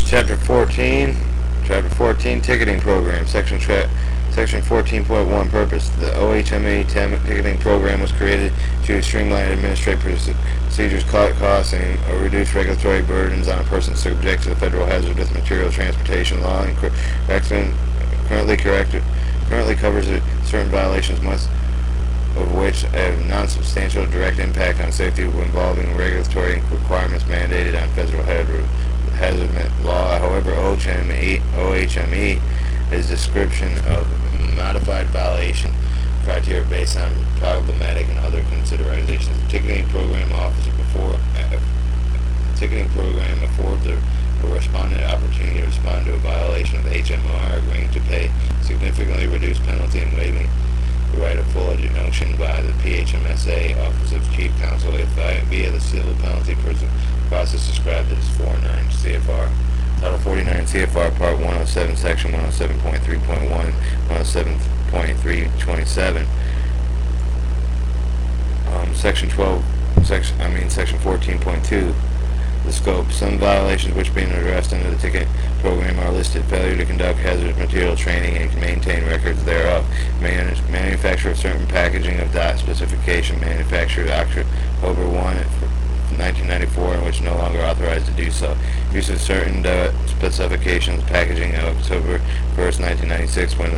Chapter 14. Chapter 14 Ticketing Program. Section 14.1 Purpose. The OHME ticketing program was created to streamline administrative procedures, cut costs, and reduce regulatory burdens on a person subject to the Federal Hazardous Materials Transportation Law. And currently covers certain violations of which have non-substantial direct impact on safety involving regulatory requirements mandated on federal hazard law. However, OHME is description of modified violation criteria based on problematic and other considerations. The ticketing program affords the respondent opportunity to respond to a violation of the HMR, agreeing to pay significantly reduced penalty and waiving the right of full injunction by the PHMSA Office of Chief Counsel via the civil penalty process described as 49 CFR. Title 49 CFR Part 107, Section 107.3.1, 107.327. Section 14.2. The scope. Some violations which being addressed under the ticket program are listed: failure to conduct hazardous material training and maintain records thereof, manufacture of certain packaging of dot specification manufactured October 1, 1994, and which no longer authorized to do so. Use of certain specifications packaging of October 1st, 1996, when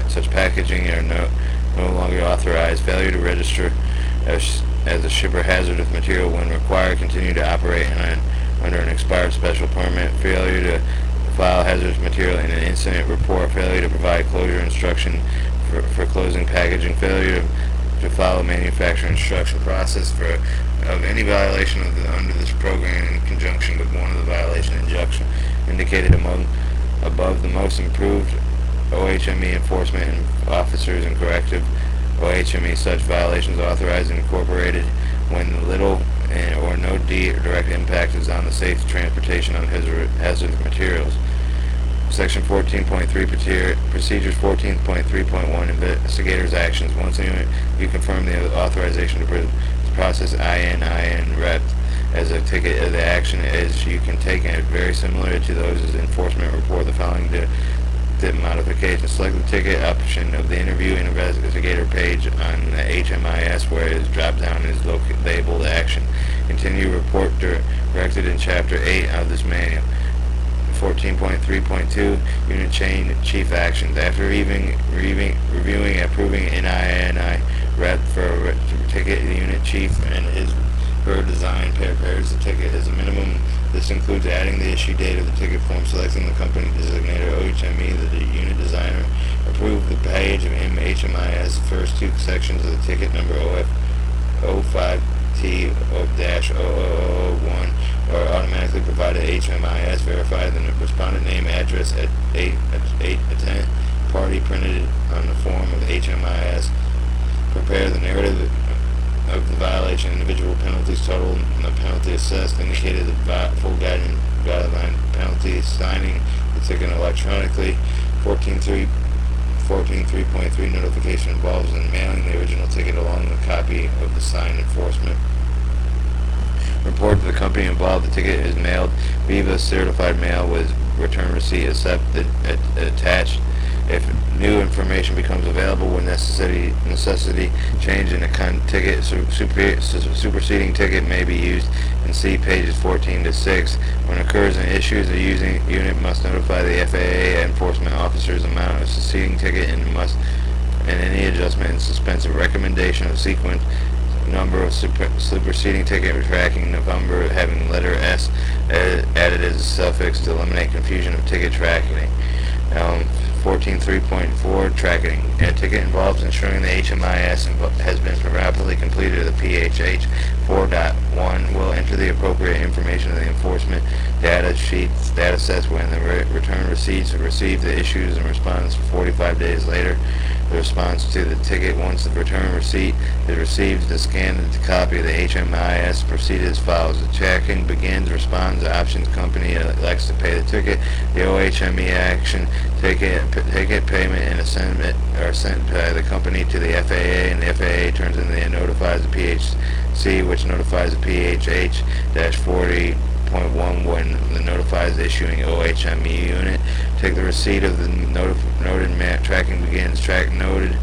such packaging are no longer authorized. Failure to register as a shipper hazardous material when required, continue to operate under an expired special permit. Failure to file hazardous material in an incident report. Failure to provide closure instruction for closing packaging. Failure to follow manufacturing instruction process of any violation under this program in conjunction with one of the violation injunction indicated above. The most improved OHME enforcement officers and corrective OHME such violations authorized and incorporated when little or no direct impact is on the safe transportation of hazardous materials. Section 14.3 Procedures. 14.3.1 Investigators' Actions. Once you confirm the authorization to process IN rep as a ticket, the action is you can take it very similar to those as enforcement report the following modification. Select the ticket option of the interview and investigator page on the HMIS where its drop down is labeled action. Continue report directed in Chapter 8 of this manual. 14.3.2 Unit Chain Chief Actions. After reviewing approving NINI rep for a ticket, the unit chief and her design prepares the ticket as a minimum. This includes adding the issue date of the ticket form, selecting the company designator OHME, the unit designer, approve the page of HMIS, the first two sections of the ticket number OF05T-00001 are automatically provided HMIS, verify the respondent name, address at 810, party printed on the form of the HMIS, prepare the narrative of the violation, individual penalties total, and the penalty assessed, indicated the full guideline penalty, signing the ticket electronically. 14.3 notification involves in mailing the original ticket along with a copy of the signed enforcement report to the company involved. The ticket is mailed via certified mail with return receipt attached. If new information becomes available when necessity change in a ticket, superseding ticket may be used and see pages 14 to 6. When occurs an issue, the unit must notify the FAA enforcement officers amount of succeeding ticket and any adjustment and suspensive recommendation of sequence number of superseding ticket tracking number having letter S added as a suffix to eliminate confusion of ticket tracking. 14.3.4 Tracking. A ticket involves ensuring the HMIS has been properly completed. The PHH 4.1 will enter the appropriate information of the enforcement data sets when the return receipts are received. The issues and response 45 days later. The response to the ticket. Once the return receipt is received, the scanned copy of the HMIS proceeds as follows. The tracking begins. Responds. The options company elects to pay the ticket. The OHME action ticket ticket payment and assignment are sent by the company to the FAA, and the FAA turns in and notifies the PHC, which notifies the PHH-40.1 when the notifies the issuing OHME unit. Take the receipt of the noted tracking begins. Track noted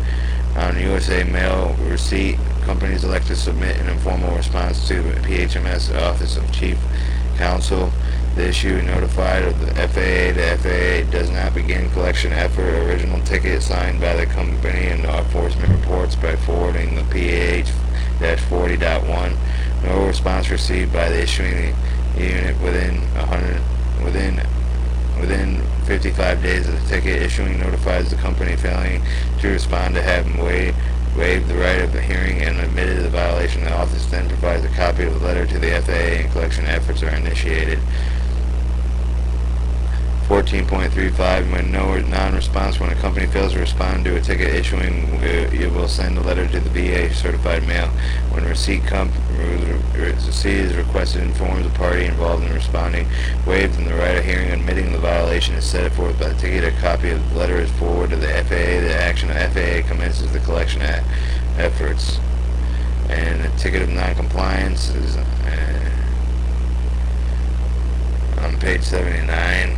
on USA Mail receipt. Companies elect to submit an informal response to the PHMS Office of Chief Counsel. The issue notified of the FAA. The FAA does not begin collection effort. Original ticket signed by the company and enforcement reports by forwarding the PH-40.1. No response received by the issuing unit within 55 days of the ticket issuing notifies the company failing to respond to have waived the right of the hearing and admitted the violation. The office then provides a copy of the letter to the FAA and collection efforts are initiated. 14.35 When no non-response, when a company fails to respond to a ticket issuing, it will send a letter to the VA certified mail. When receipt is requested, informs the party involved in responding, waived in the right of hearing, admitting the violation is set forth by the ticket. A copy of the letter is forwarded to the FAA. The action of FAA commences the collection efforts. And the ticket of non-compliance is on page 79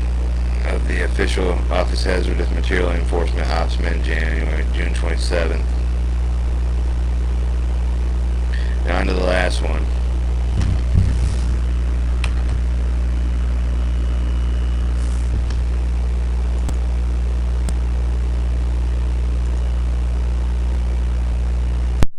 of the official Office Hazardous Material Enforcement Opsman, June 27th. Now on to the last one.